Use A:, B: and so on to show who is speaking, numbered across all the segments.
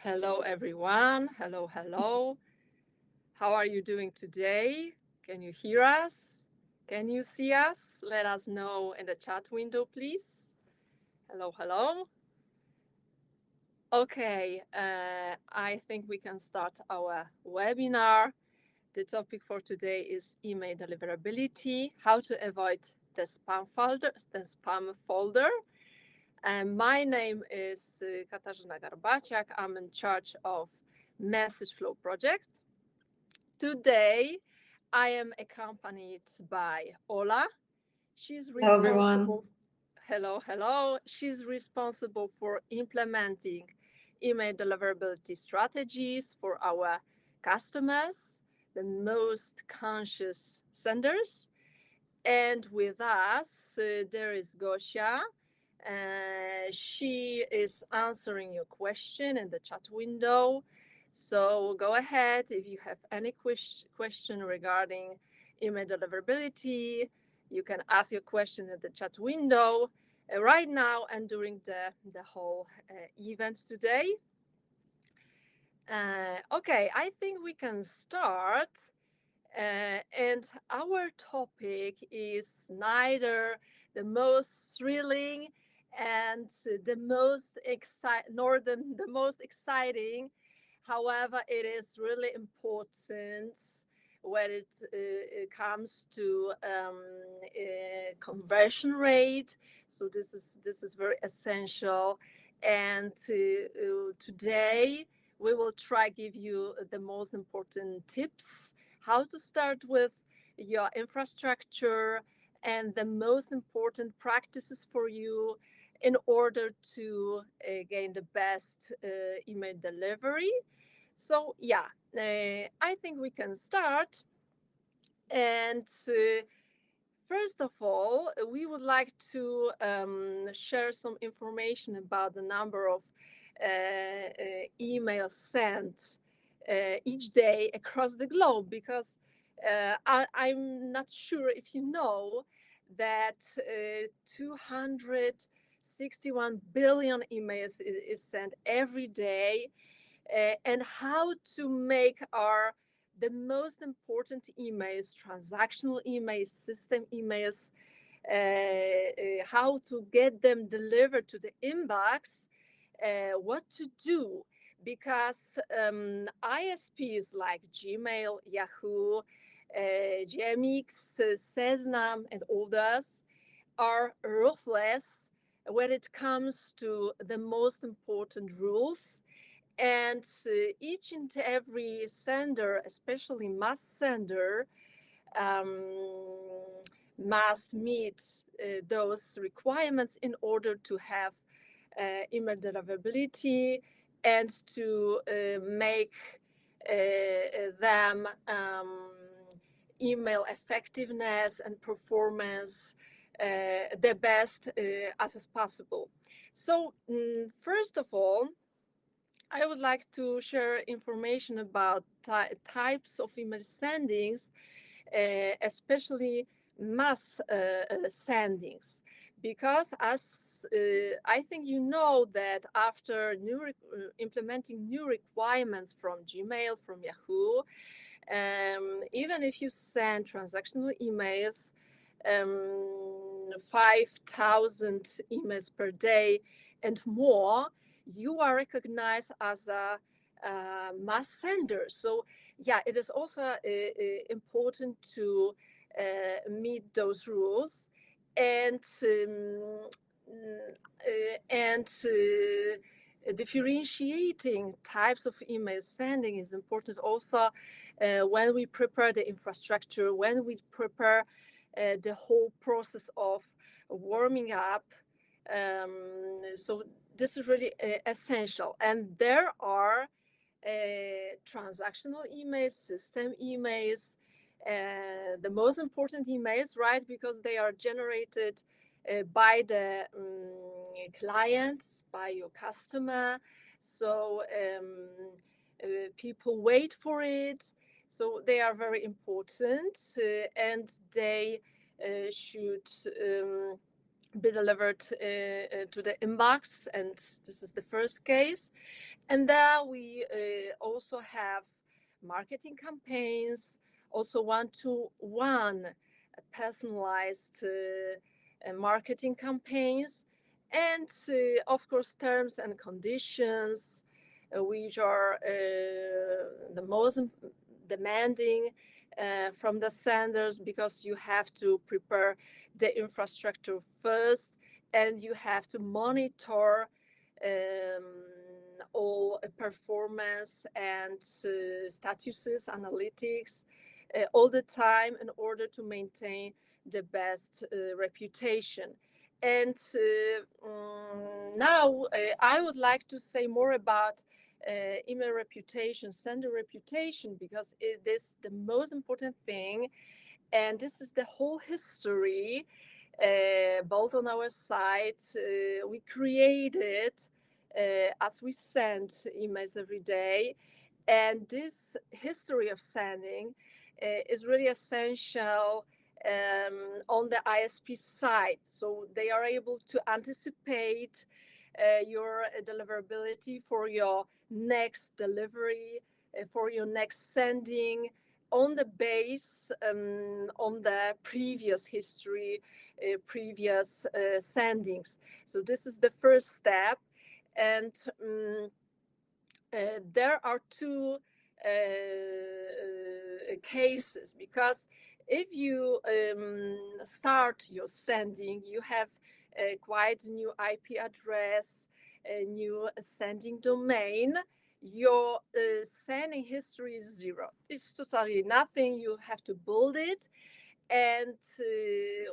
A: Hello, everyone. Hello, hello. How are you doing today? Can you hear us? Can you see us? Let us know in the chat window, please. Hello, hello. Okay, I think we can start our webinar. The topic for today is email deliverability, how to avoid the spam folder. And my name is Katarzyna Garbaciak. I'm in charge of Message Flow project. Today, I am accompanied by Ola. She's
B: Hello, everyone.
A: responsible. Hello, hello. She's responsible for implementing email deliverability strategies for our customers, the most conscious senders. And with us, there is Gosia. She is answering your question in the chat window. So go ahead if you have any question regarding email deliverability. You can ask your question in the chat window right now and during the whole event today. Okay, I think we can start. And our topic is neither the most thrilling and the most exciting. However, it is really important when it comes to conversion rate. So this is very essential. And today we will try give you the most important tips how to start with your infrastructure and the most important practices for you in order to gain the best email delivery. So yeah, I think we can start. And first of all, we would like to share some information about the number of emails sent each day across the globe, because I'm not sure if you know that 261 billion emails is sent every day, and how to make the most important emails, transactional emails, system emails, how to get them delivered to the inbox, what to do, because ISPs like Gmail, Yahoo, GMX, Seznam, and others are ruthless when it comes to the most important rules. And each and every sender, especially mass sender, must meet those requirements in order to have email deliverability and to make them email effectiveness and performance the best as possible. So first of all, I would like to share information about types of email sendings, especially mass sendings, because as I think you know that after implementing new requirements from Gmail, from Yahoo, even if you send transactional emails, 5,000 emails per day and more, you are recognized as a mass sender. So yeah, it is also important to meet those rules, and differentiating types of email sending is important also when we prepare the infrastructure, when we prepare the whole process of warming up. So this is really essential. And there are transactional emails, system emails, the most important emails, right? Because they are generated by the clients, by your customer. So people wait for it. So they are very important, and they should be delivered to the inbox, and this is the first case. And then we also have marketing campaigns, also one-to-one personalized marketing campaigns, and of course terms and conditions, which are the most demanding from the senders, because you have to prepare the infrastructure first, and you have to monitor um, all performance and statuses, analytics all the time, in order to maintain the best reputation. And now I would like to say more about email reputation, sender reputation, because it is the most important thing. And this is the whole history, both on our site. We created as we send emails every day. And this history of sending is really essential on the ISP side. So they are able to anticipate your deliverability for your next delivery, for your next sending, on the base on the previous history, previous sendings. So this is the first step. And there are two cases, because if you start your sending, you have quite a new IP address, a new sending domain. Your sending history is zero. It's totally nothing. You have to build it. And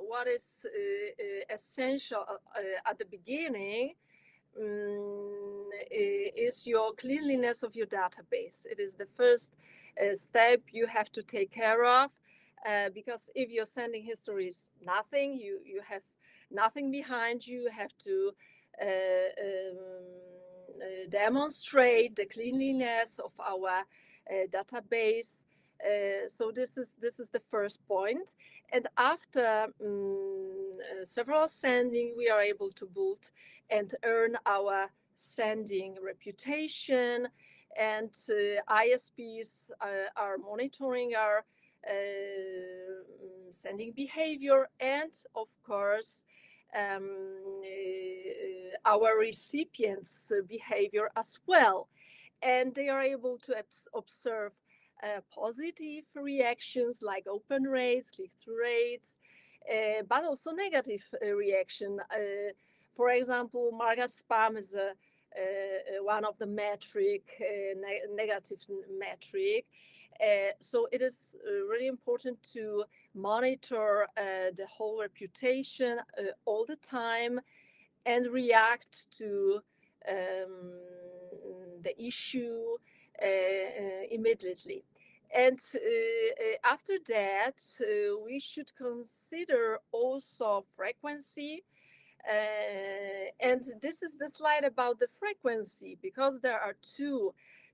A: what is essential at the beginning is your cleanliness of your database. It is the first step you have to take care of, because if your sending history is nothing, you have nothing behind you. You have to demonstrate the cleanliness of our database. So this is the first point. And after several sending, we are able to build and earn our sending reputation. And ISPs are monitoring our sending behavior, and of course our recipients' behavior as well. And they are able to observe positive reactions like open rates, click-through rates, but also negative reaction. For example, market spam is one of the negative metric. So it is really important to monitor the whole reputation all the time, and react to the issue immediately. And after that, we should consider also frequency. And this is the slide about the frequency, because there are two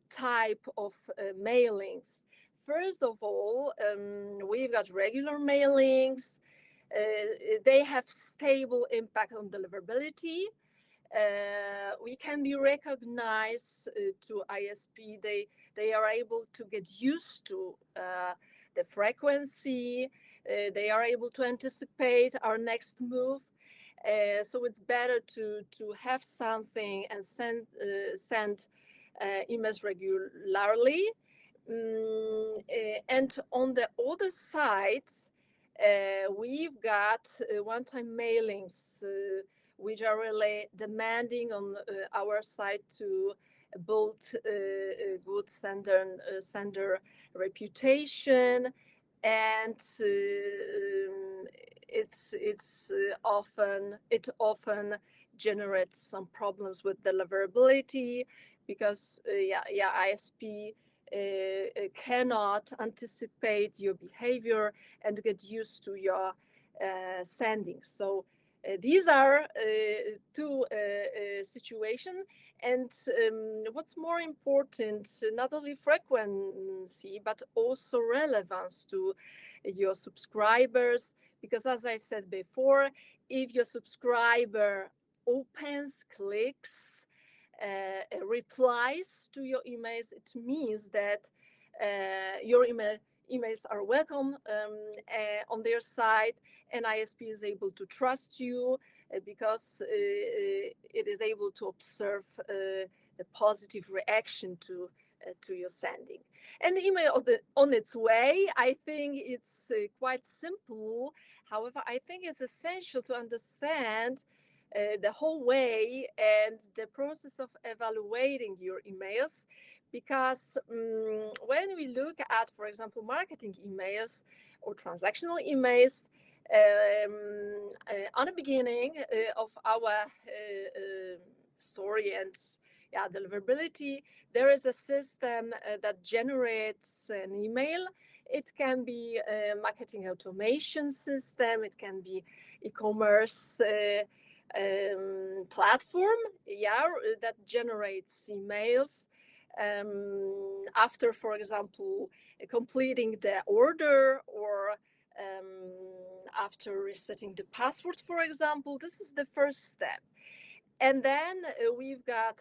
A: type of mailings. First of all, we've got regular mailings. They have stable impact on deliverability. We can be recognized to ISP. They are able to get used to the frequency. They are able to anticipate our next move. So it's better to have something and send emails regularly. And on the other side, we've got one-time mailings, which are really demanding on our side to build a good sender reputation. And it often generates some problems with deliverability, because ISP cannot anticipate your behavior and get used to your sending. So these are two situations. And what's more important, not only frequency, but also relevance to your subscribers. Because as I said before, if your subscriber opens, clicks, replies to your emails, it means that your emails are welcome on their side, and ISP is able to trust you because it is able to observe the positive reaction to your sending. And the email on its way, I think it's quite simple. However, I think it's essential to understand the whole way and the process of evaluating your emails, because when we look at, for example, marketing emails or transactional emails, on the beginning of our story and deliverability, there is a system that generates an email. It can be a marketing automation system, it can be e-commerce platform, that generates emails after, for example, completing the order, or after resetting the password, for example. This is the first step. And then we've got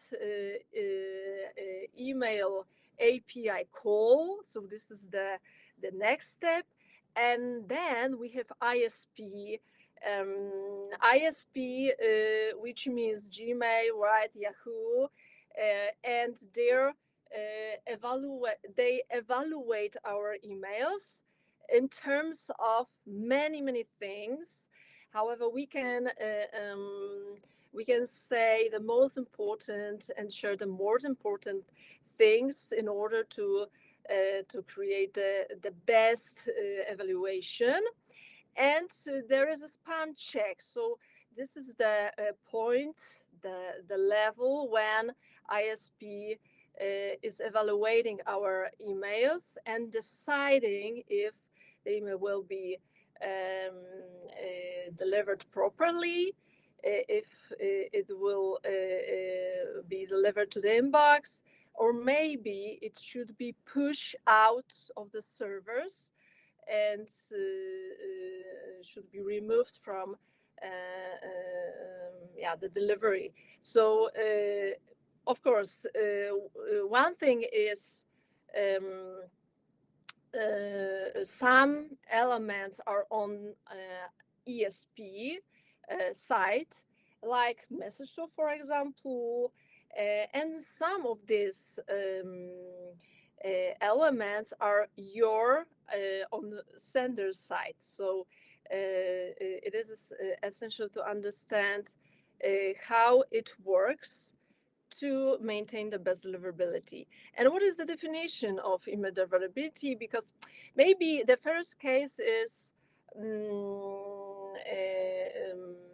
A: email API call. So this is the next step. And then we have ISP. ISP, which means Gmail, right, Yahoo, and they evaluate our emails in terms of many things. However, we can say the most important and share the most important things in order to create the best evaluation. And there is a spam check. So this is the point, the level when ISP is evaluating our emails and deciding if the email will be delivered properly, if it will be delivered to the inbox, or maybe it should be pushed out of the servers and should be removed from the delivery. So of course, one thing is some elements are on ESP site, like message flow, for example, and some of these elements are your on the sender side. So it is essential to understand how it works to maintain the best deliverability. And what is the definition of email deliverability? Because maybe the first case is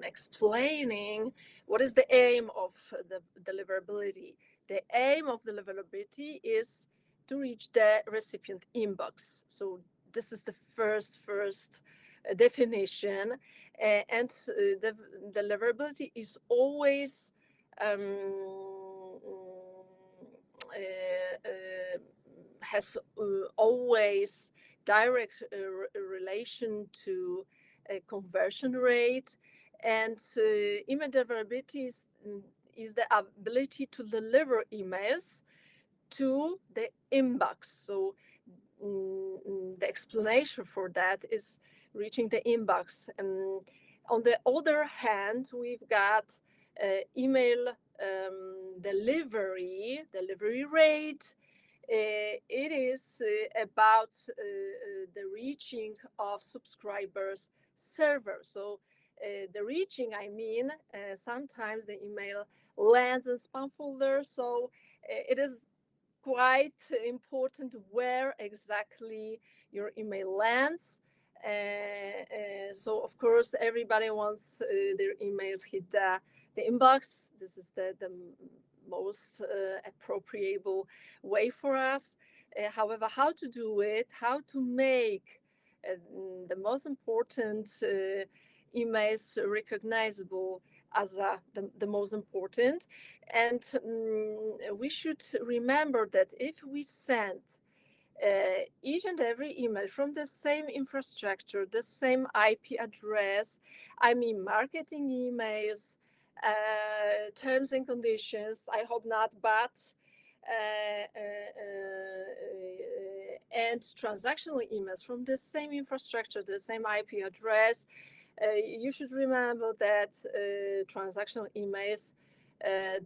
A: explaining what is the aim of the deliverability. The aim of deliverability is to reach the recipient inbox. So this is the first definition, and the deliverability is always has always direct relation to conversion rate, and email deliverability is the ability to deliver emails to the inbox. So the explanation for that is reaching the inbox. And on the other hand, we've got email delivery rate. It is about the reaching of subscribers' server. So the reaching, I mean, sometimes the email lands in spam folder. So it is quite important where exactly your email lands. So of course, everybody wants their emails hit the inbox. This is the most appropriate way for us. However, how to do it, how to make the most important emails recognizable, as the most important. And we should remember that if we send each and every email from the same infrastructure, the same IP address, I mean marketing emails, terms and conditions, I hope not, but and transactional emails from the same infrastructure, the same IP address, you should remember that transactional emails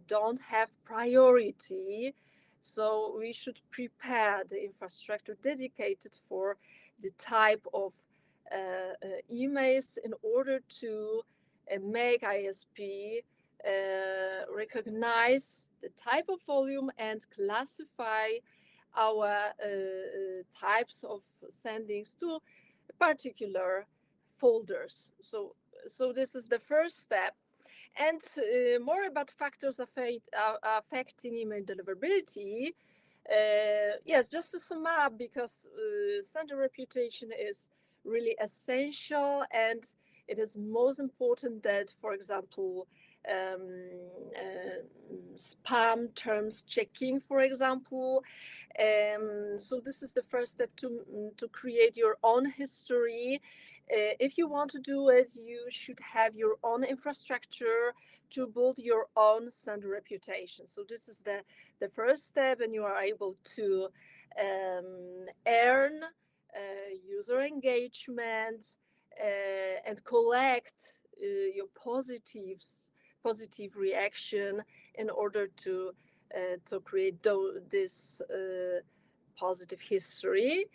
A: don't have priority. So we should prepare the infrastructure dedicated for the type of emails in order to make ISP recognize the type of volume and classify our types of sendings to particular folders. So this is the first step. And more about factors affecting email deliverability. Yes, just to sum up, because sender reputation is really essential, and it is most important that, for example, um, spam terms checking, for example. So this is the first step to create your own history. If you want to do it, you should have your own infrastructure to build your own sender reputation. So this is the first step, and you are able to earn user engagement and collect your positive reaction in order to create this positive history.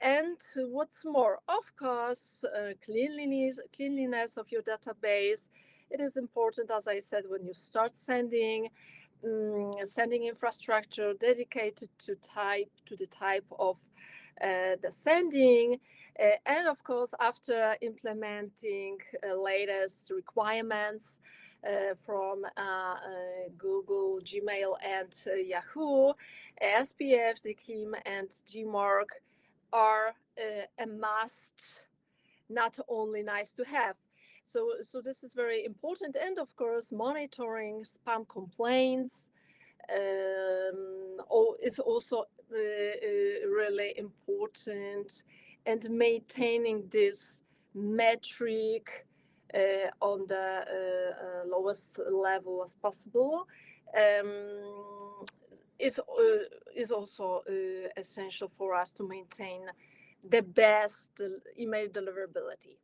A: And what's more, of course, cleanliness of your database. It is important, as I said, when you start sending infrastructure dedicated to the type of the sending, and of course, after implementing latest requirements from Google, Gmail, and Yahoo, SPF, DKIM, and GMARC are a must, not only nice to have. So this is very important. And of course, monitoring spam complaints is also really important, and maintaining this metric on the lowest level as possible is also essential for us to maintain the best email deliverability.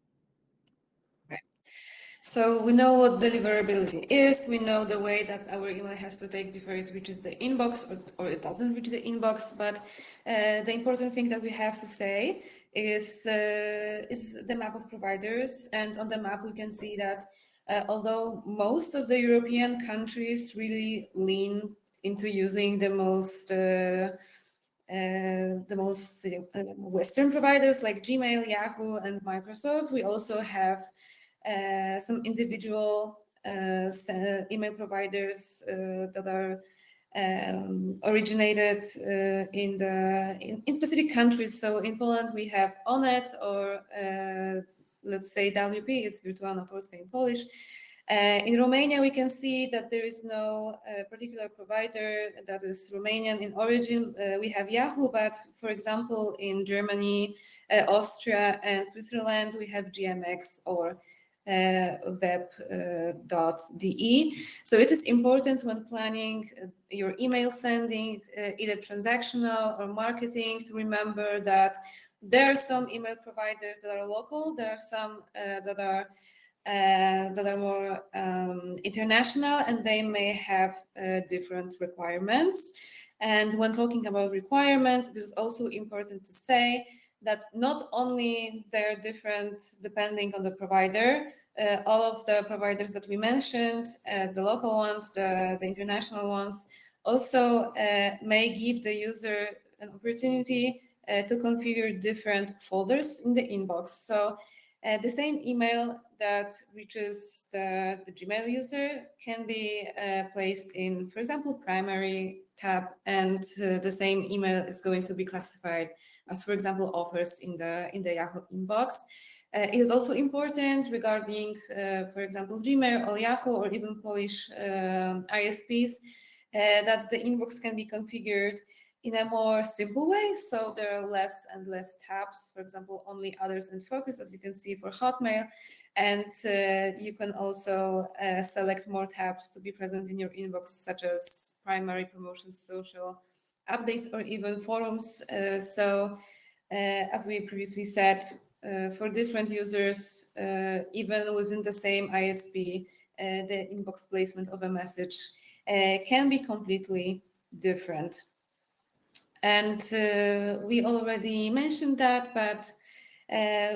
B: So we know what deliverability is. We know the way that our email has to take before it reaches the inbox, or it doesn't reach the inbox. But the important thing that we have to say is the map of providers. And on the map, we can see that although most of the European countries really lean into using the most Western providers like Gmail, Yahoo, and Microsoft, we also have some individual email providers that are originated in specific countries. So in Poland we have Onet, or let's say WP, it's Wirtualna Polska in Polish. In Romania, we can see that there is no particular provider that is Romanian in origin. We have Yahoo, but for example, in Germany, Austria, and Switzerland, we have GMX or web.de. So it is important when planning your email sending, either transactional or marketing, to remember that there are some email providers that are local, there are some that are more international, and they may have different requirements. And when talking about requirements, it is also important to say that not only they're different depending on the provider, all of the providers that we mentioned, the local ones, the international ones, also may give the user an opportunity to configure different folders in the inbox. So the same email that reaches the Gmail user can be placed in, for example, primary tab, and the same email is going to be classified as, for example, offers in the Yahoo inbox. It is also important regarding, for example, Gmail or Yahoo or even Polish ISPs that the inbox can be configured in a more simple way. So there are less and less tabs, for example, only others and focus, as you can see for Hotmail. And you can also select more tabs to be present in your inbox, such as primary promotions, social updates, or even forums. As we previously said, for different users, even within the same ISP, the inbox placement of a message can be completely different. And we already mentioned that, but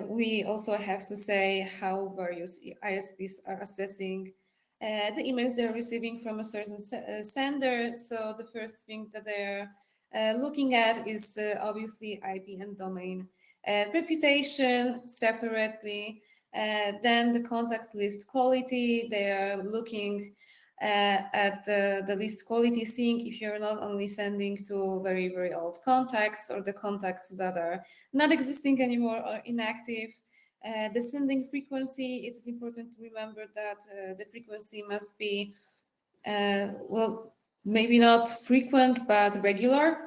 B: we also have to say how various ISPs are assessing the emails they're receiving from a certain sender. So the first thing that they're looking at is obviously IP and domain reputation separately. Then the contact list quality, they are looking at the list quality, seeing if you're not only sending to very, very old contacts or the contacts that are not existing anymore or inactive. The sending frequency, it is important to remember that the frequency must be, well, maybe not frequent, but regular.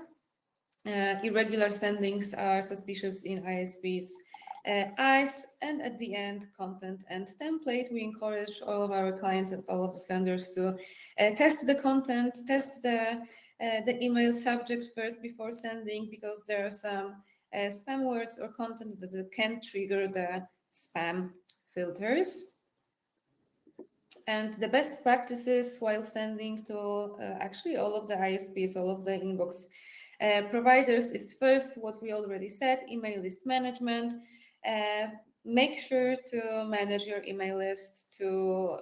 B: Irregular sendings are suspicious in ISPs. eyes, and at the end, content and template. We encourage all of our clients and all of the senders to test the content, test the email subject first before sending, because there are some spam words or content that can trigger the spam filters. And the best practices while sending to actually all of the ISPs, all of the inbox providers is first what we already said, email list management. Make sure to manage your email list, to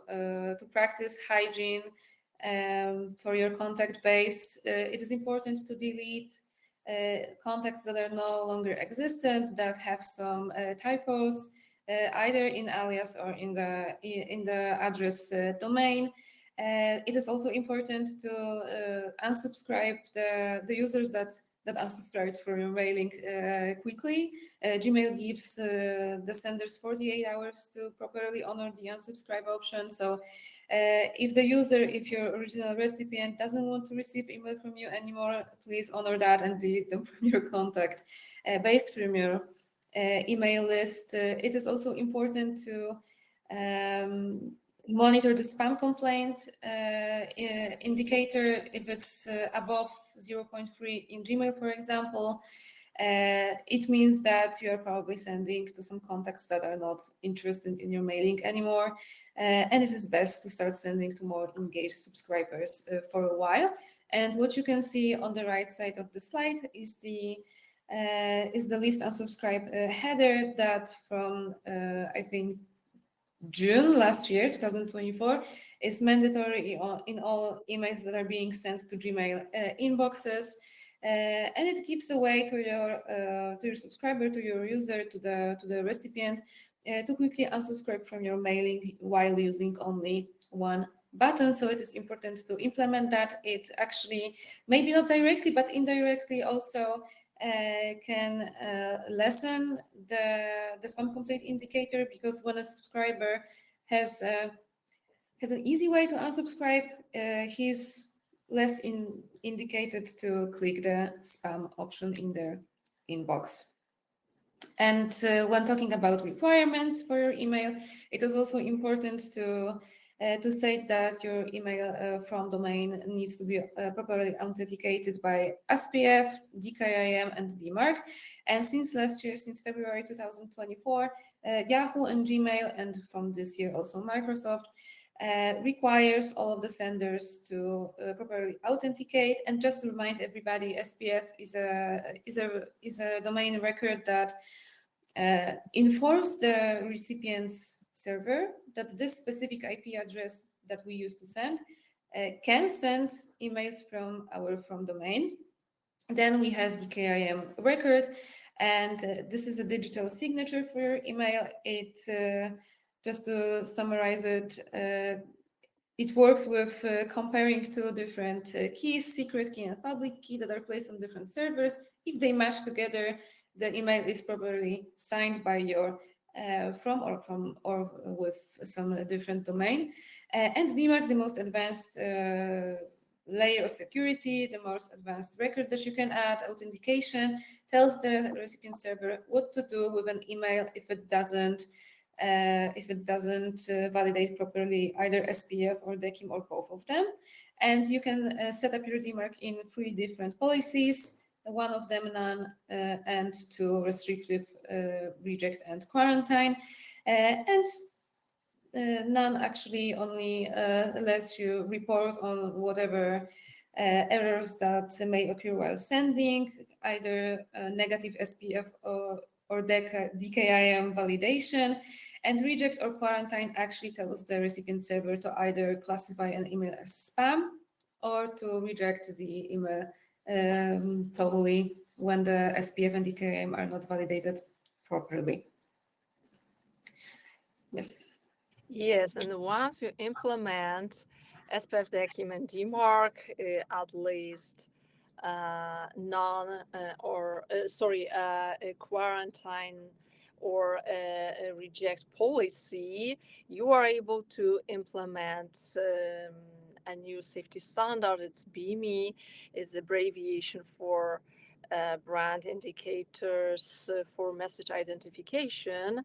B: practice hygiene for your contact base. It is important to delete contacts that are no longer existent, that have some typos, either in alias or in the address domain. It is also important to unsubscribe the users that unsubscribed from your mailing quickly. Gmail gives the senders 48 hours to properly honor the unsubscribe option. So if the user, if your original recipient doesn't want to receive email from you anymore, please honor that and delete them from your contact based from your email list. It is also important to monitor the spam complaint indicator. If it's above 0.3 in Gmail, for example, it means that you are probably sending to some contacts that are not interested in your mailing anymore. And it is best to start sending to more engaged subscribers for a while. And what you can see on the right side of the slide is the list unsubscribe header that from I think June last year, 2024, is mandatory in all emails that are being sent to Gmail inboxes, and it gives a way to your subscriber, to your user, to the recipient, to quickly unsubscribe from your mailing while using only one button. So it is important to implement that. It actually, maybe not directly, but indirectly also can lessen the spam complaint indicator, because when a subscriber has an easy way to unsubscribe, he's less indicated to click the spam option in their inbox. And when talking about requirements for your email, it is also important to say that your email from domain needs to be properly authenticated by SPF, DKIM, and DMARC. And since last year, since February 2024, Yahoo and Gmail, and from this year also Microsoft, requires all of the senders to properly authenticate. And just to remind everybody, SPF is a domain record that informs the recipient's server that this specific IP address that we use to send can send emails from our from domain. Then we have the KIM record, and this is a digital signature for your email. It just to summarize it, it works with comparing two different keys, secret key and public key, that are placed on different servers. If they match together, the email is properly signed by your from or with some different domain, and DMARC, the most advanced layer of security, the most advanced record that you can add, authentication, tells the recipient server what to do with an email if it doesn't validate properly either SPF or DKIM or both of them. And you can set up your DMARC in 3 different policies, one of them none, and 2 restrictive, reject and quarantine. And none actually only lets you report on whatever errors that may occur while sending, either negative SPF or DKIM validation. And reject or quarantine actually tells the recipient server to either classify an email as spam or to reject the email totally when the SPF and DKIM are not validated properly. Yes.
A: Yes, and once you implement SPF DKIM and DMARC, at least a quarantine or a reject policy, you are able to implement a new safety standard. It's BMI, it's abbreviation for brand indicators for message identification.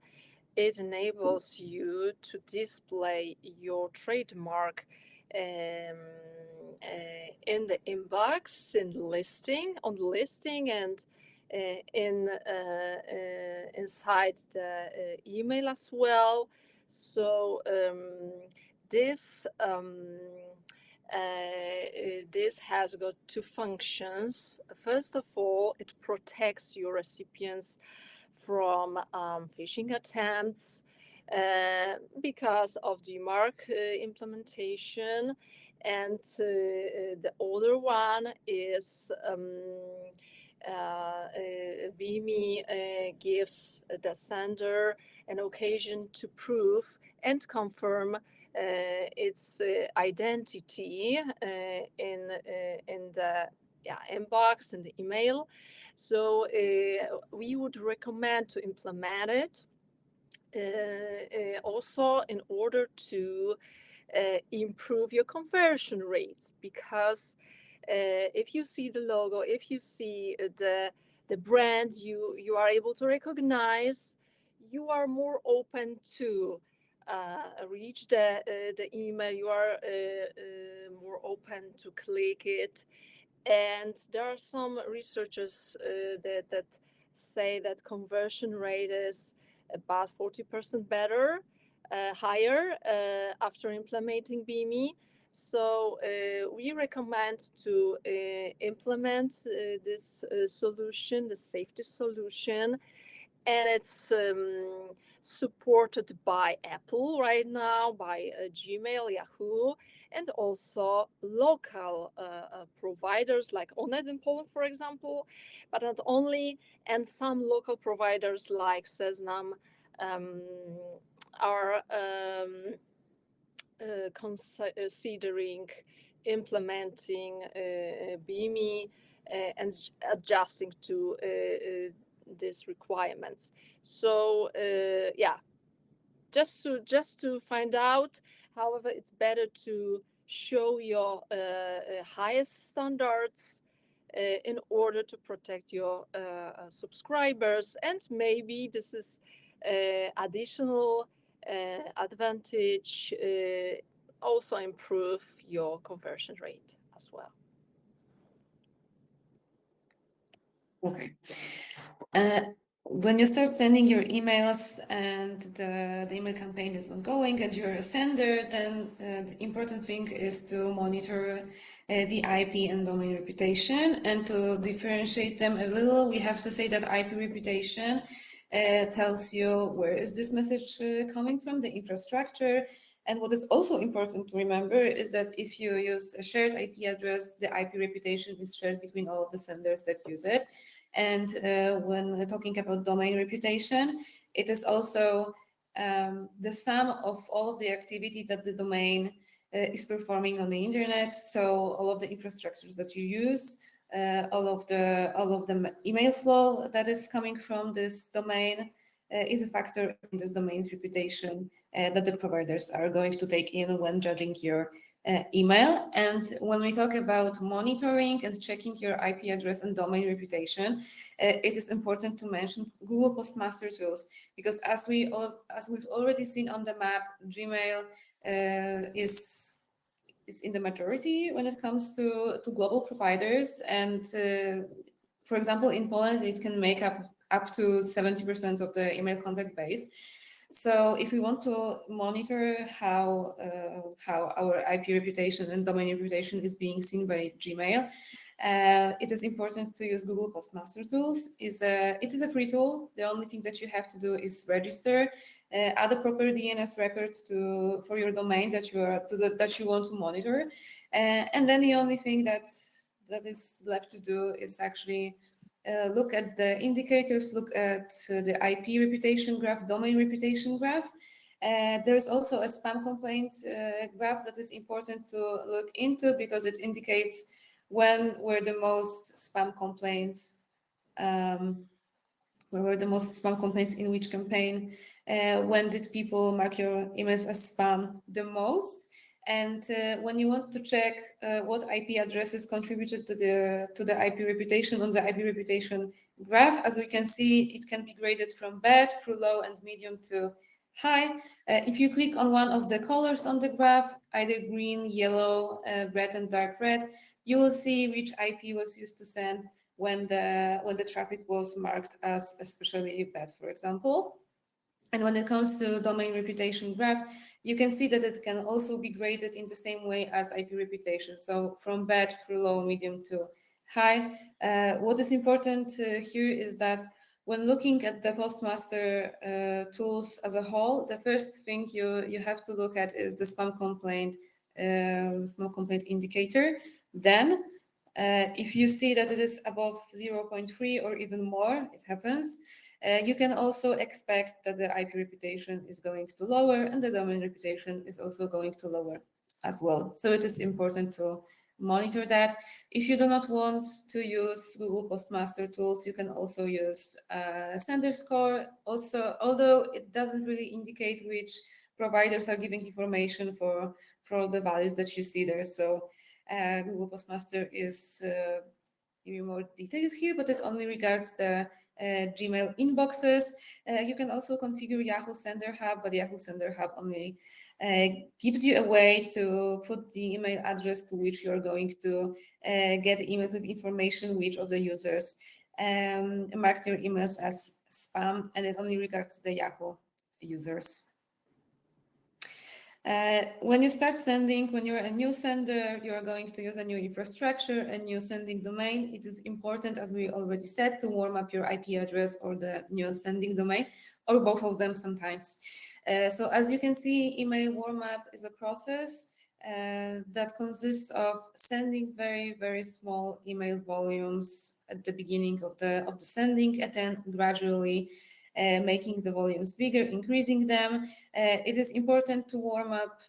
A: It enables you to display your trademark in the inbox, in the listing, on the listing, and inside the email as well. So this this has got 2 functions. First of all, it protects your recipients from phishing attempts because of the DMARC implementation. And the other one is BMI gives the sender an occasion to prove and confirm its identity in the inbox and the email. So we would recommend to implement it also in order to improve your conversion rates, because if you see the logo, if you see the brand you are able to recognize, you are more open to reach the email, you are more open to click it. And there are some researchers that say that conversion rate is about 40% better, higher after implementing BMI. So we recommend to implement this solution, the safety solution, and it's supported by Apple right now, by Gmail, Yahoo, and also local providers like Onet in Poland, for example, but not only, and some local providers like Seznam are considering implementing BMI and adjusting to these requirements. So just to find out. However, it's better to show your highest standards in order to protect your subscribers, and maybe this is additional advantage, also improve your conversion rate as well.
B: Okay. When you start sending your emails and the email campaign is ongoing and you're a sender, then the important thing is to monitor the IP and domain reputation. And to differentiate them a little, we have to say that IP reputation tells you where is this message coming from, the infrastructure. And what is also important to remember is that if you use a shared IP address, the IP reputation is shared between all of the senders that use it. And when talking about domain reputation, it is also the sum of all of the activity that the domain is performing on the internet. So all of the infrastructures that you use, all of the email flow that is coming from this domain, is a factor in this domain's reputation that the providers are going to take in when judging your email. And when we talk about monitoring and checking your IP address and domain reputation, it is important to mention Google Postmaster tools, because as we've already seen on the map, Gmail is in the majority when it comes to global providers. And for example, in Poland, it can make up to 70% of the email contact base. So if we want to monitor how our IP reputation and domain reputation is being seen by Gmail, it is important to use Google Postmaster tools. It is a free tool. The only thing that you have to do is register, add a proper DNS record for your domain that that you want to monitor, and then the only thing that is left to do is actually look at the indicators, look at the IP reputation graph, domain reputation graph. There is also a spam complaint graph that is important to look into, because it indicates when were the most spam complaints, in which campaign, when did people mark your emails as spam the most. And when you want to check what IP addresses contributed to the IP reputation on the IP reputation graph, as we can see, it can be graded from bad through low and medium to high. If you click on one of the colors on the graph, either green, yellow, red, and dark red, you will see which IP was used to send when the traffic was marked as especially bad, for example. And when it comes to domain reputation graph, you can see that it can also be graded in the same way as IP reputation. So from bad through low, medium to high. What is important here is that when looking at the Postmaster tools as a whole, the first thing you have to look at is the spam complaint indicator. Then if you see that it is above 0.3 or even more, it happens, you can also expect that the IP reputation is going to lower and the domain reputation is also going to lower as well. So it is important to monitor that. If you do not want to use Google Postmaster tools, you can also use Sender Score. Also, although it doesn't really indicate which providers are giving information for the values that you see there. So Google Postmaster is even more detailed here, but it only regards the Gmail inboxes. You can also configure Yahoo Sender Hub, but Yahoo Sender Hub only gives you a way to put the email address to which you're going to get emails with information which of the users marked your emails as spam, and it only regards the Yahoo users. When you start sending, when you're a new sender, you're going to use a new infrastructure, a new sending domain. It is important, as we already said, to warm up your IP address or the new sending domain, or both of them sometimes. So as you can see, email warm up is a process that consists of sending very, very small email volumes at the beginning of the sending, and then gradually making the volumes bigger, increasing them. It is important to warm up,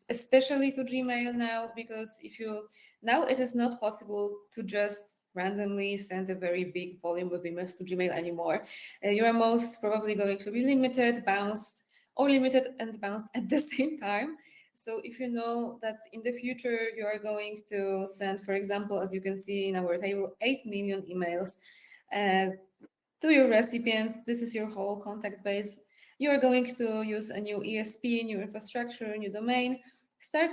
B: especially to Gmail now, because now it is not possible to just randomly send a very big volume of emails to Gmail anymore. You are most probably going to be limited, bounced, or limited and bounced at the same time. So if you know that in the future you are going to send, for example, as you can see in our table, 8 million emails to your recipients, this is your whole contact base, you are going to use a new ESP, new infrastructure, new domain. Start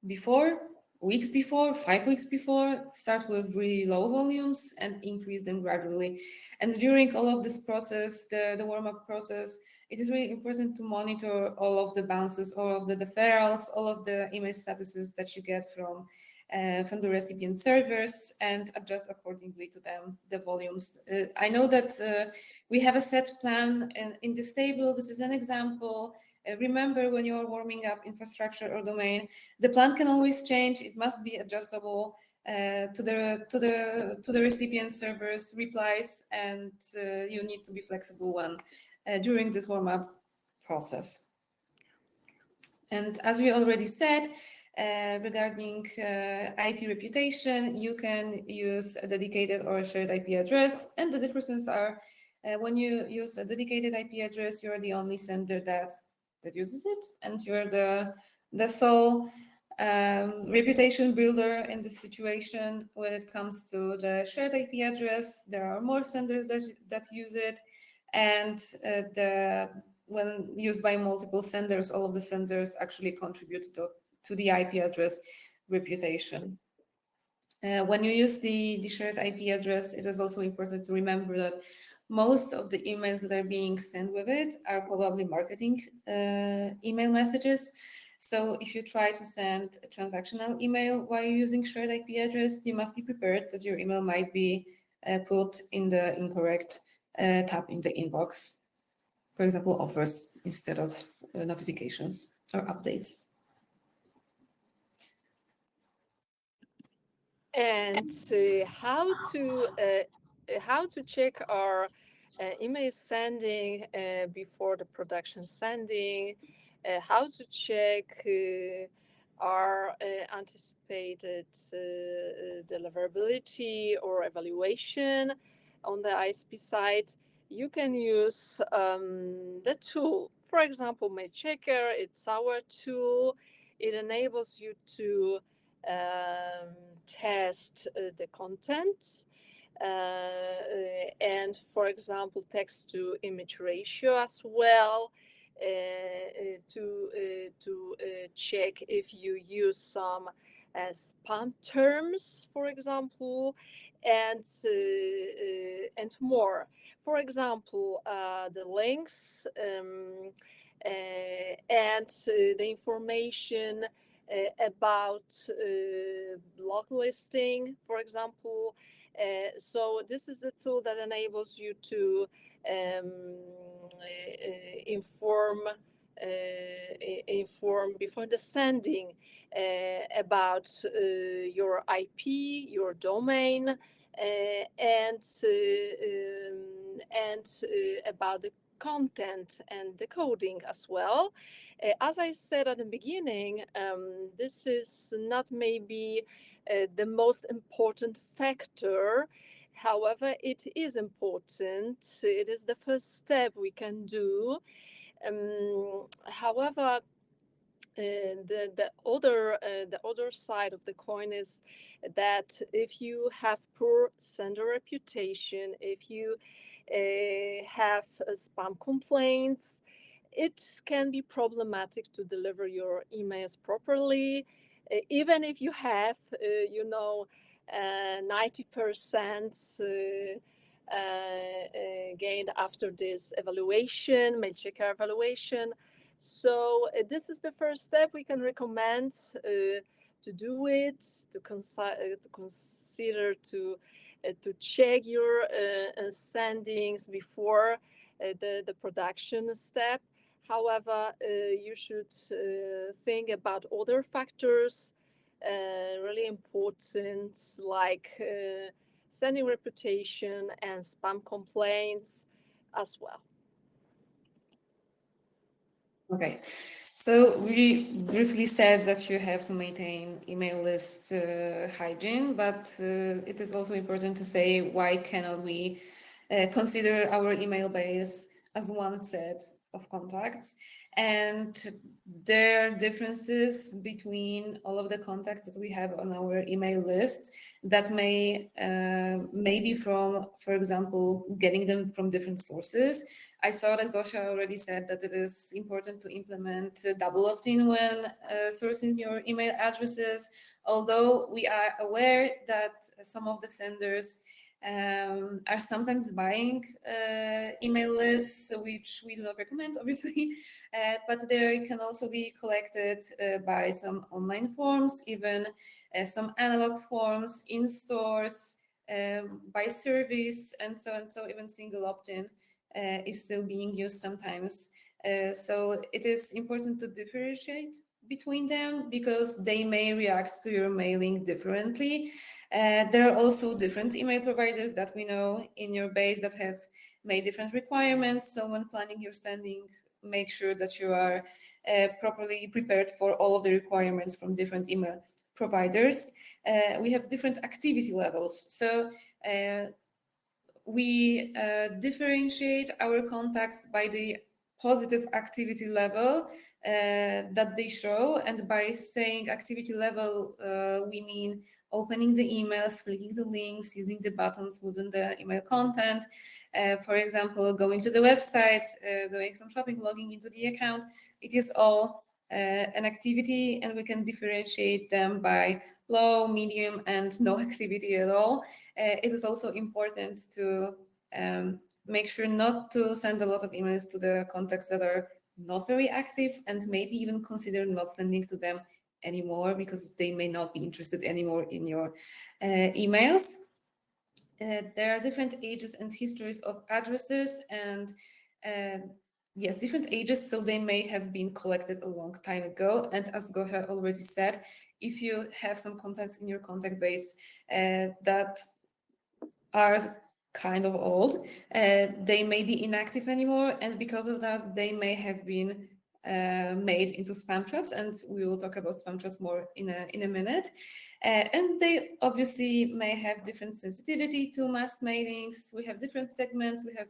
B: before, weeks before, 5 weeks before, start with really low volumes and increase them gradually. And during all of this process, the warm-up process, it is really important to monitor all of the bounces, all of the deferrals, all of the email statuses that you get from the recipient servers, and adjust accordingly to them, the volumes. I know that we have a set plan in this table. This is an example. Remember, when you're warming up infrastructure or domain, the plan can always change. It must be adjustable to the recipient server's replies, and you need to be flexible during this warm-up process. And as we already said, regarding IP reputation, you can use a dedicated or a shared IP address, and the differences are When you use a dedicated IP address, you're the only sender that uses it, and you're the sole reputation builder in this situation. When it comes to the shared IP address, there are more senders that use it, and when used by multiple senders, all of the senders actually contribute to the IP address reputation. When you use the shared IP address, it is also important to remember that most of the emails that are being sent with it are probably marketing email messages. So if you try to send a transactional email while using shared IP address, you must be prepared that your email might be put in the incorrect tab in the inbox. For example, offers instead of notifications or updates.
A: And how to check our email sending before the production sending, how to check our anticipated deliverability or evaluation on the ISP side. You can use the tool. For example, MailChecker, it's our tool. It enables you to test the content and, for example, text to image ratio as well, to check if you use some spam terms, for example, and more. For example, the links and the information about blog listing, for example. So this is a tool that enables you to inform before the sending about your IP, your domain, and about the content and the coding as well. As I said at the beginning, this is not maybe the most important factor. However, it is important. It is the first step we can do. However, the other side of the coin is that if you have poor sender reputation, if you have spam complaints, it can be problematic to deliver your emails properly, even if you have 90% gained after this evaluation, mail checker evaluation. So this is the first step we can recommend to do it, to consider to check your sendings before the production step. However, you should think about other factors really important, like sending reputation and spam complaints as well.
B: Okay, so we briefly said that you have to maintain email list hygiene, but it is also important to say why cannot we consider our email base as one set of contacts. And there are differences between all of the contacts that we have on our email list that may be from, for example, getting them from different sources. I saw that Gosia already said that it is important to implement double opt-in when sourcing your email addresses, although we are aware that some of the senders are sometimes buying email lists, which we do not recommend, obviously, but they can also be collected by some online forms, even some analog forms in stores, by service, and so even single opt-in is still being used sometimes. So it is important to differentiate between them because they may react to your mailing differently. There are also different email providers that we know in your base that have made different requirements. So when planning your sending, make sure that you are properly prepared for all of the requirements from different email providers. We have different activity levels. So we differentiate our contacts by the positive activity level that they show. And by saying activity level, we mean opening the emails, clicking the links, using the buttons within the email content. For example, going to the website, doing some shopping, logging into the account. It is all an activity, and we can differentiate them by low, medium, and no activity at all. It is also important to make sure not to send a lot of emails to the contacts that are not very active, and maybe even consider not sending to them anymore, because they may not be interested anymore in your emails. There are different ages and histories of addresses, and yes, different ages, so they may have been collected a long time ago. And as Goha already said, if you have some contacts in your contact base that are kind of old, they may be inactive anymore, and because of that, they may have been made into spam traps, and we will talk about spam traps more in a minute. And they obviously may have different sensitivity to mass mailings. We have different segments, we have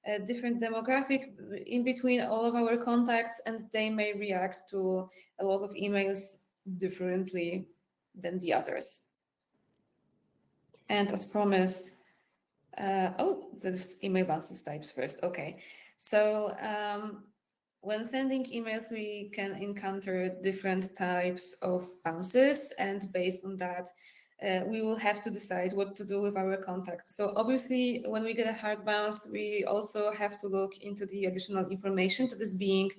B: a different demographic in between all of our contacts, and they may react to a lot of emails differently than the others. And as promised, this email bounces types first. Okay. So when sending emails, we can encounter different types of bounces, and based on that, we will have to decide what to do with our contacts. So obviously, when we get a hard bounce, we also have to look into the additional information that is being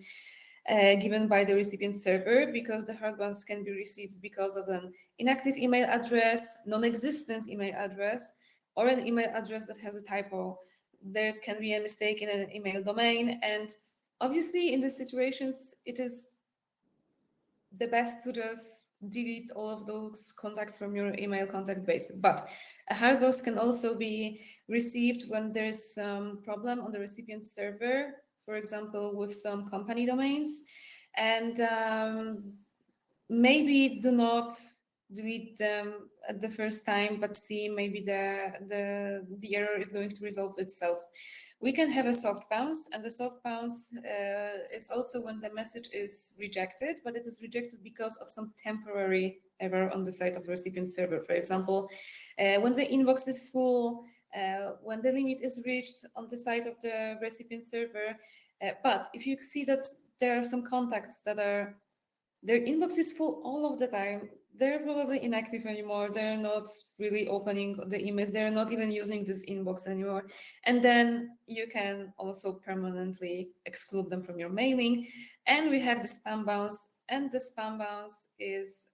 B: given by the recipient server, because the hard bounce can be received because of an inactive email address, non-existent email address, or an email address that has a typo. There can be a mistake in an email domain, and obviously in these situations, it is the best to just delete all of those contacts from your email contact base. But a hard bounce can also be received when there is some problem on the recipient server, for example, with some company domains, and maybe do not delete them at the first time, but see maybe the error is going to resolve itself. We can have a soft bounce, and the soft bounce is also when the message is rejected, but it is rejected because of some temporary error on the side of the recipient server. For example, when the inbox is full, when the limit is reached on the side of the recipient server. But if you see that there are some contacts that are, their inbox is full all of the time, they're probably inactive anymore. They're not really opening the emails. They're not even using this inbox anymore. And then you can also permanently exclude them from your mailing. And we have the spam bounce. And the spam bounce is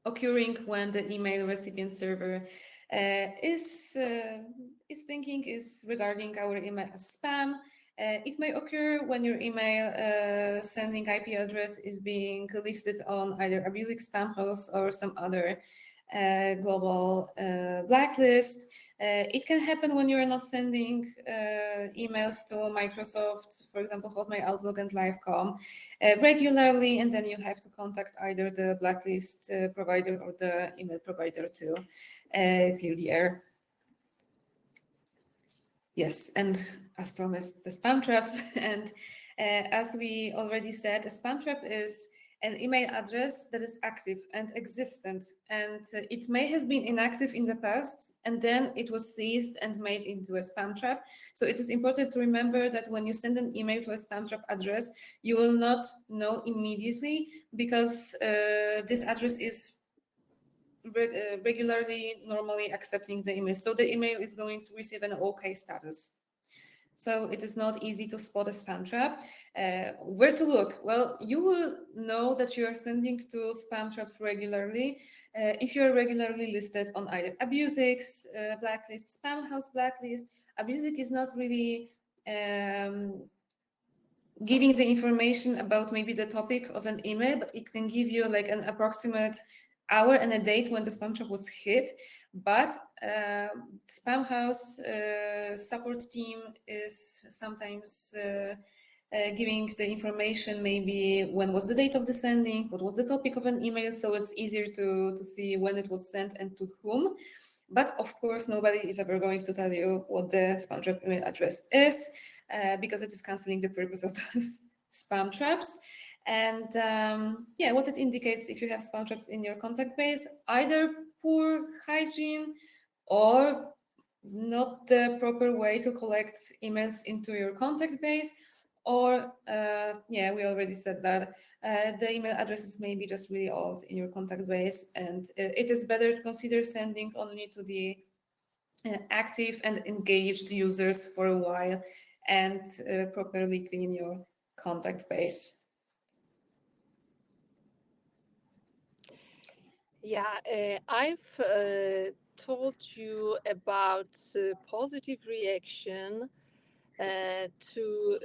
B: occurring when the email recipient server is thinking is regarding our email as spam. It may occur when your email sending IP address is being listed on either abusive spam host or some other global blacklist. It can happen when you're not sending emails to Microsoft, for example, Hotmail, Outlook, and Livecom regularly, and then you have to contact either the blacklist provider or the email provider to clear the air. Yes, and as promised, the spam traps. And as we already said, a spam trap is an email address that is active and existent, and it may have been inactive in the past, and then it was seized and made into a spam trap. So it is important to remember that when you send an email to a spam trap address, you will not know immediately, because this address is regularly, normally accepting the email. So the email is going to receive an OK status. So it is not easy to spot a spam trap. Where to look? Well, you will know that you are sending to spam traps regularly if you are regularly listed on either Abusix blacklist, spam house blacklist. Abusix is not really giving the information about maybe the topic of an email, but it can give you like an approximate hour and a date when the spam trap was hit. But spam house support team is sometimes giving the information, maybe when was the date of the sending, what was the topic of an email, so it's easier to see when it was sent and to whom. But of course, nobody is ever going to tell you what the spam trap email address is, because it is canceling the purpose of those spam traps. And yeah, what it indicates if you have spam traps in your contact base, either poor hygiene or not the proper way to collect emails into your contact base, or yeah, we already said that the email addresses may be just really old in your contact base, and it is better to consider sending only to the active and engaged users for a while, and properly clean your contact base.
A: Yeah, I've told you about positive reaction to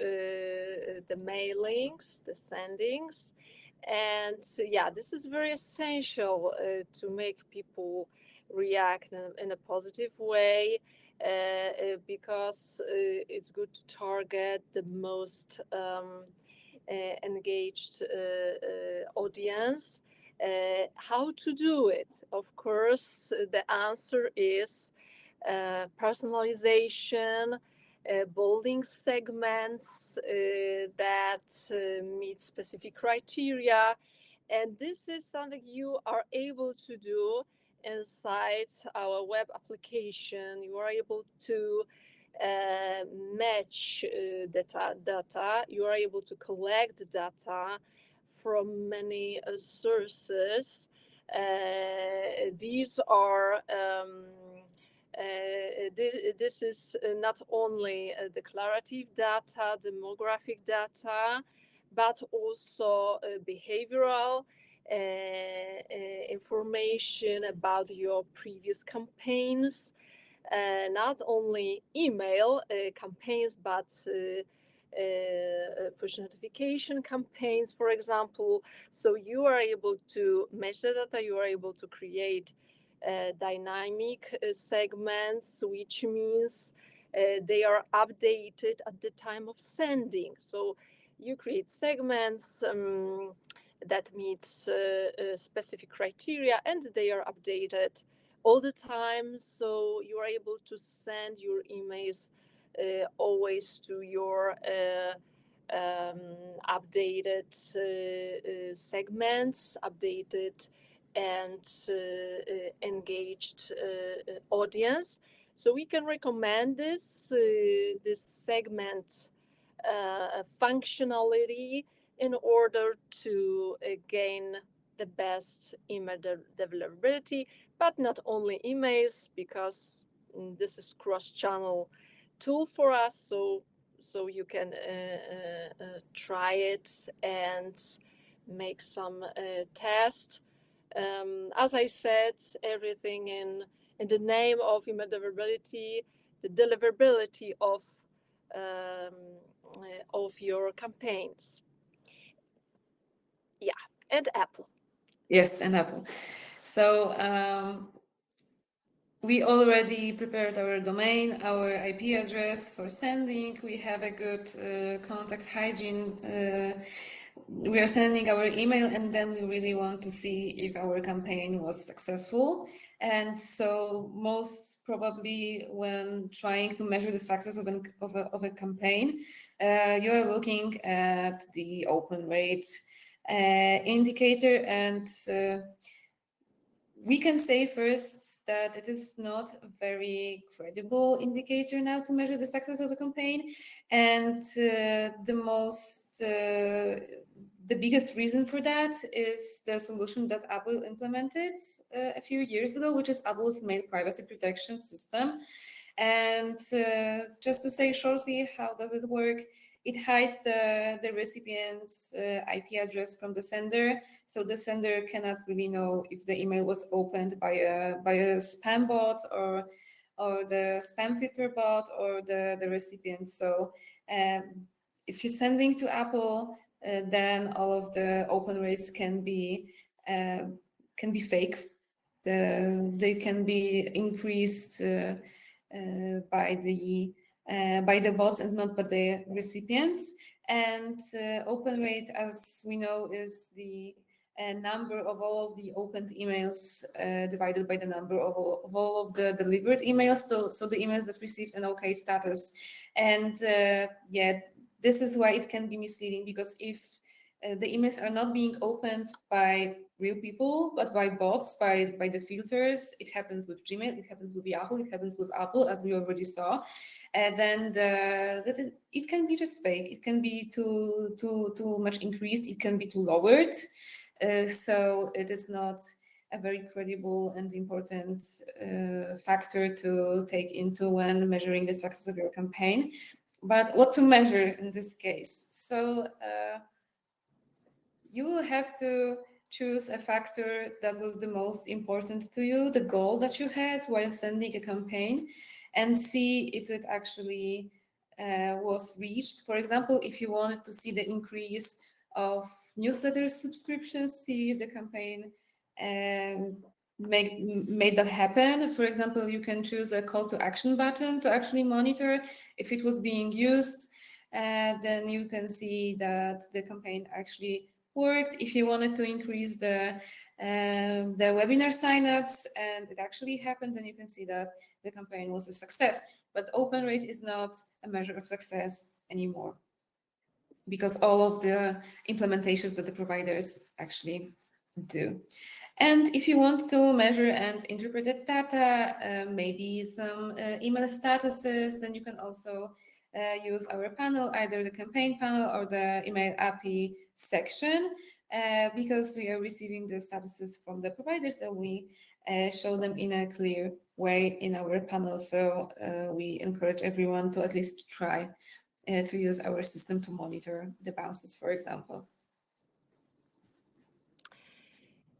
A: the mailings, the sendings. And yeah, this is very essential to make people react in a positive way, because it's good to target the most engaged audience. How to do it? Of course, the answer is personalization, building segments that meet specific criteria. And this is something you are able to do inside our web application. You are able to match data. You are able to collect data from many sources. These are this is not only declarative data, demographic data, but also behavioral information about your previous campaigns, not only email campaigns, but push notification campaigns, for example. So you are able to match the data, you are able to create dynamic segments, which means they are updated at the time of sending. So you create segments that meets specific criteria, and they are updated all the time. So you are able to send your emails always to your updated segments, updated and engaged audience. So we can recommend this segment functionality in order to gain the best email deliverability, but not only emails, because this is cross-channel tool for us. So you can try it and make some tests. As I said, everything in the name of email deliverability, the deliverability of your campaigns. Yeah, and Apple.
B: Yes, and Apple. So we already prepared our domain, our IP address for sending. We have a good contact hygiene. We are sending our email, and then we really want to see if our campaign was successful. And so most probably when trying to measure the success of a campaign, you're looking at the open rate indicator, and we can say first that it is not a very credible indicator now to measure the success of a campaign. And the biggest reason for that is the solution that Apple implemented a few years ago, which is Apple's mail privacy protection system. And just to say shortly, how does it work? It hides the recipient's IP address from the sender, so the sender cannot really know if the email was opened by a spam bot or the spam filter bot or the recipient. So if you're sending to Apple, then all of the open rates can be fake. They can be increased by the bots and not by the recipients. And open rate, as we know, is the number of all of the opened emails divided by the number of all of the delivered emails. So the emails that received an OK status. And yeah, this is why it can be misleading, because if the emails are not being opened by real people, but by bots, by the filters. It happens with Gmail, it happens with Yahoo, it happens with Apple, as we already saw. And then it can be just fake. It can be too much increased. It can be too lowered. So it is not a very credible and important factor to take into when measuring the success of your campaign. But what to measure in this case? So you will have to choose a factor that was the most important to you, the goal that you had while sending a campaign, and see if it actually was reached. For example, if you wanted to see the increase of newsletter subscriptions, see if the campaign um, made that happen. For example, you can choose a call to action button to actually monitor if it was being used. Then you can see that the campaign actually worked. If you wanted to increase the webinar signups and it actually happened, then you can see that the campaign was a success. But open rate is not a measure of success anymore, because all of the implementations that the providers actually do. And if you want to measure and interpret the data, maybe some email statuses, then you can also use our panel, either the campaign panel or the email API section, because we are receiving the statuses from the providers and we show them in a clear way in our panel. So we encourage everyone to at least try to use our system to monitor the bounces, for example.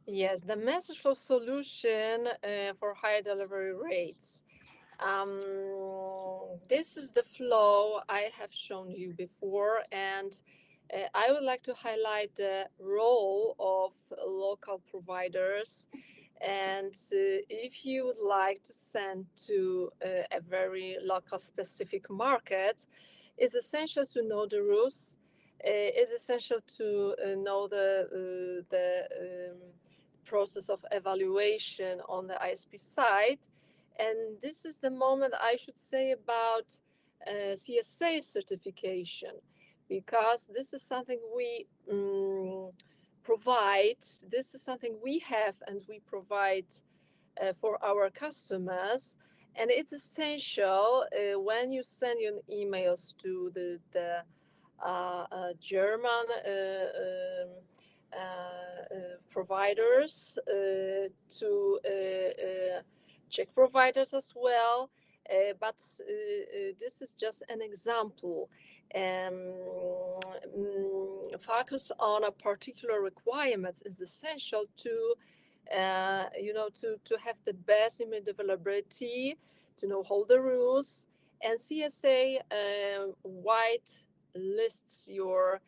A: Yes, the message flow solution for higher delivery rates. This is the flow I have shown you before, and I would like to highlight the role of local providers. And if you would like to send to a very local specific market, it's essential to know the rules. It's essential to know the process of evaluation on the ISP side. And this is the moment I should say about CSA certification, because this is something we provide, this is something we have and we provide for our customers. And it's essential when you send your emails to the German providers, to Czech providers as well. But this is just an example. Focus on a particular requirements is essential to to have the best email developability, to know all the rules. And CSA white lists your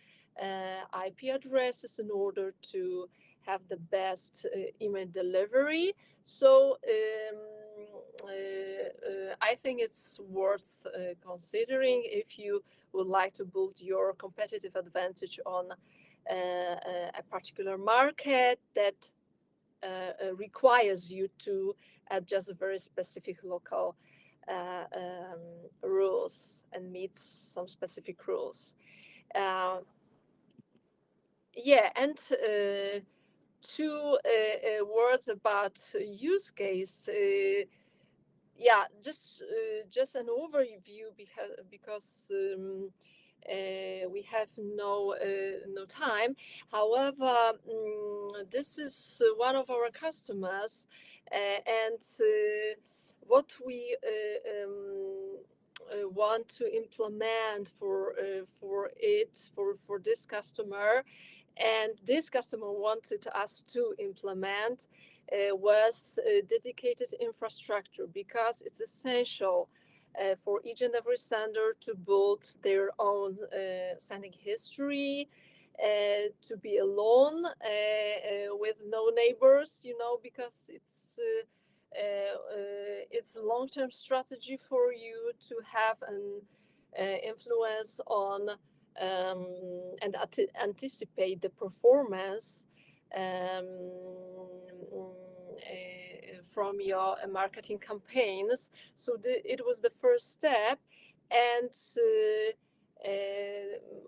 A: IP addresses in order to have the best email delivery. So I think it's worth considering if you would like to build your competitive advantage on a particular market that requires you to adjust very specific local rules and meet some specific rules. Yeah, and two words about use case. Yeah, just an overview because we have no time. However, this is one of our customers, and what we want to implement for this customer, and this customer wanted us to implement was dedicated infrastructure, because it's essential for each and every sender to build their own sending history, to be alone with no neighbors, because it's a long-term strategy for you to have an influence on and anticipate the performance from your marketing campaigns. So it was the first step, and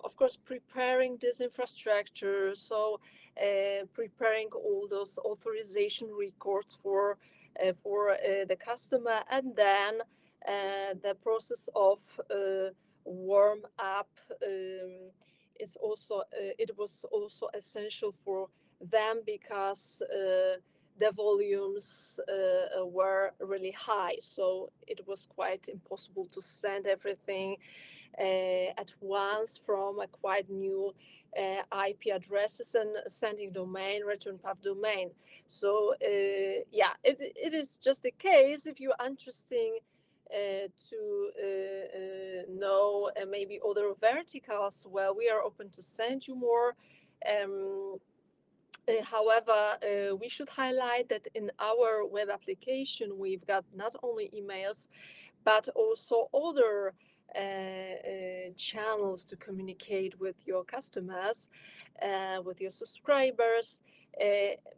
A: of course preparing this infrastructure. So preparing all those authorization records for the customer, and then the process of warm up is also it was also essential for them because the volumes were really high, so it was quite impossible to send everything at once from a quite new IP addresses and sending domain, return path domain. So yeah, it is just a case if you're interested to know maybe other verticals. Well, we are open to send you more. However, we should highlight that in our web application, we've got not only emails, but also other channels to communicate with your customers, with your subscribers.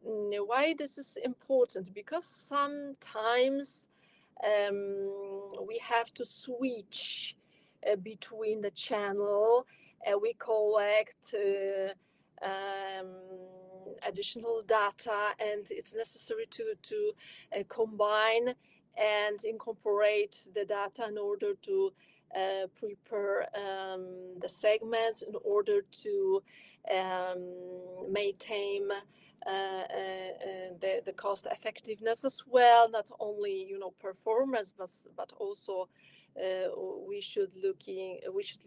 A: Why this is important? Because sometimes we have to switch between the channel. We collect additional data, and it's necessary to combine and incorporate the data in order to prepare the segments, in order to maintain the cost effectiveness as well, not only performance, but also we should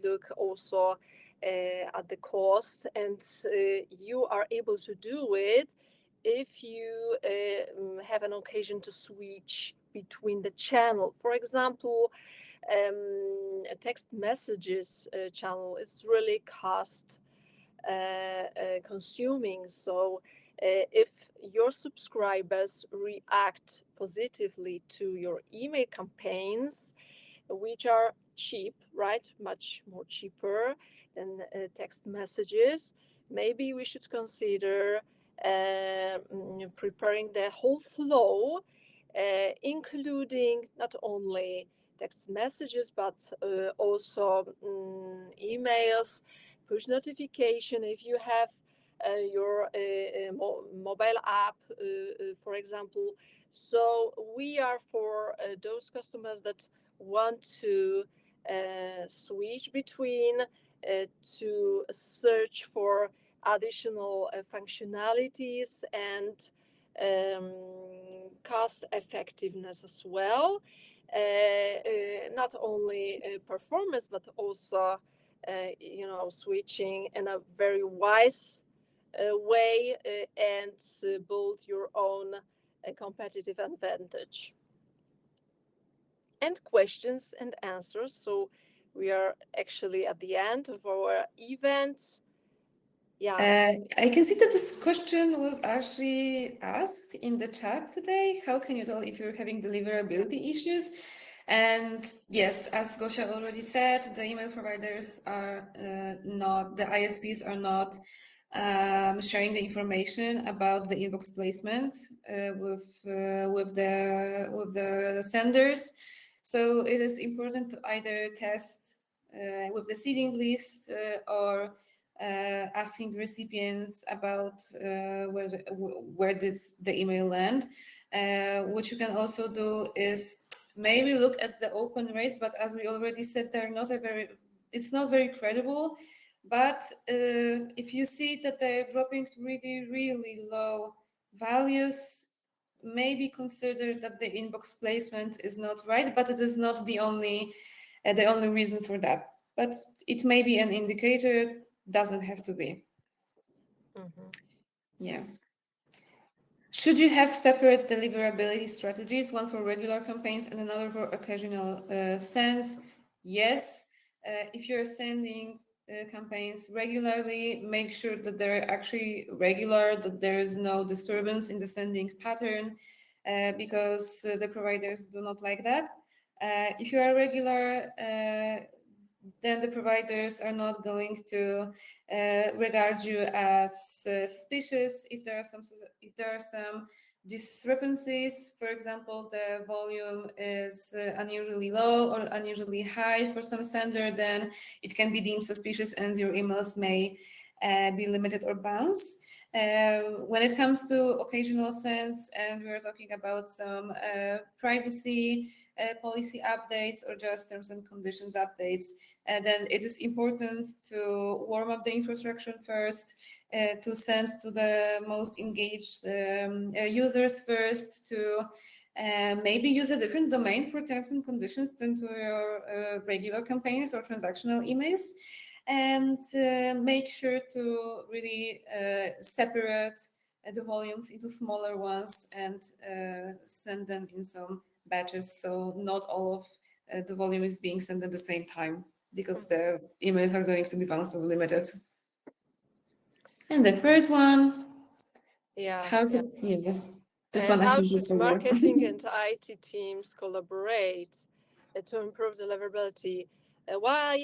A: look also at the cost, and you are able to do it if you have an occasion to switch between the channel. For example, a text messages channel is really cost consuming. So if your subscribers react positively to your email campaigns, which are cheap, right? Much more cheaper than text messages, maybe we should consider preparing the whole flow, including not only text messages, but also emails, push notification. If you have your mobile app, for example. So we are for those customers that want to switch between, to search for additional functionalities and um, cost effectiveness as well. Not only performance, but also switching in a very wise way, and build your own competitive advantage. And questions and answers. So we are actually at the end of our event. Yeah.
B: I can see that this question was actually asked in the chat today. How can you tell if you're having deliverability issues? And yes, as Gosia already said, the email providers are not, the ISPs are not sharing the information about the inbox placement with the senders. So it is important to either test with the seeding list or asking the recipients about where did the email land. What you can also do is maybe look at the open rates, but as we already said, it's not very credible. But if you see that they're dropping to really, really low values, maybe consider that the inbox placement is not right, but it is not the only reason for that. But it may be an indicator, doesn't have to be.
A: Mm-hmm.
B: Yeah. Should you have separate deliverability strategies, one for regular campaigns and another for occasional sends? Yes. If you're sending campaigns regularly, make sure that they're actually regular, that there is no disturbance in the sending pattern, because the providers do not like that. If you are regular, then the providers are not going to regard you as suspicious if there are some discrepancies. For example, the volume is unusually low or unusually high for some sender, then it can be deemed suspicious and your emails may be limited or bounce. When it comes to occasional sends, and we're talking about some privacy policy updates or just terms and conditions updates, then it is important to warm up the infrastructure first, to send to the most engaged users first, to maybe use a different domain for terms and conditions than to your regular campaigns or transactional emails, and make sure to really separate the volumes into smaller ones and send them in some batches, so not all of the volume is being sent at the same time, because the emails are going to be bounced or limited. And the third one,
A: Yeah,
B: how
A: yeah.
B: should, yeah, this
A: And
B: one I
A: how
B: think is
A: should
B: for you.
A: marketing and IT teams collaborate to improve deliverability? Why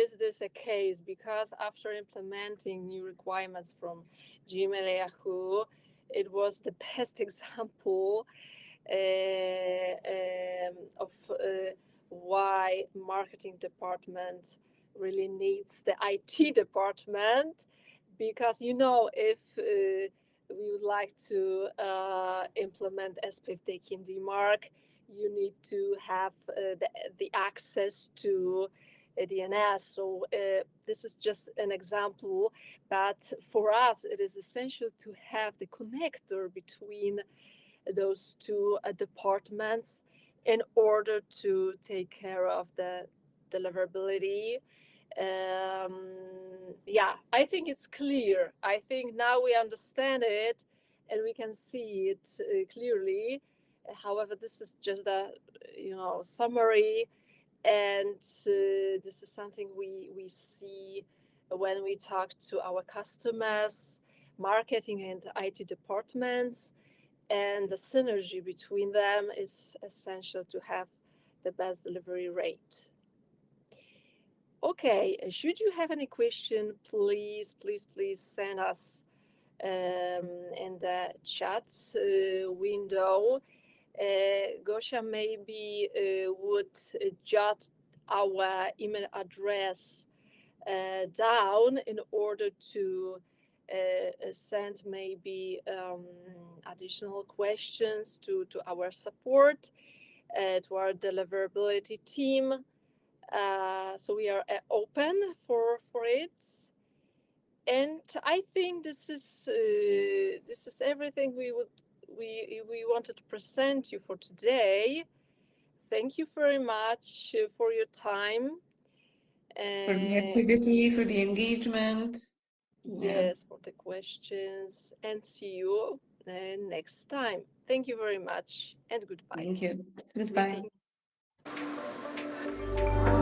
A: is this a case? Because after implementing new requirements from Gmail and Yahoo, it was the best example of why marketing department really needs the IT department, because if we would like to implement SPF KMD mark, you need to have the access to DNS. So this is just an example, but for us it is essential to have the connector between those two departments in order to take care of the deliverability. Yeah, I think it's clear. I think now we understand it and we can see it clearly. However, this is just a summary, and this is something we see when we talk to our customers, marketing and IT departments, and the synergy between them is essential to have the best delivery rate. Okay, should you have any question, please send us in the chat window. Gosia maybe would jot our email address down in order to send maybe additional questions to our support, to our deliverability team. So we are open for it, and I think this is everything we wanted to present you for today. Thank you very much for your time.
B: For the activity, for the engagement.
A: Yes, for the questions, and see you next time. Thank you very much, and goodbye.
B: Thank you. Goodbye.
A: Meeting.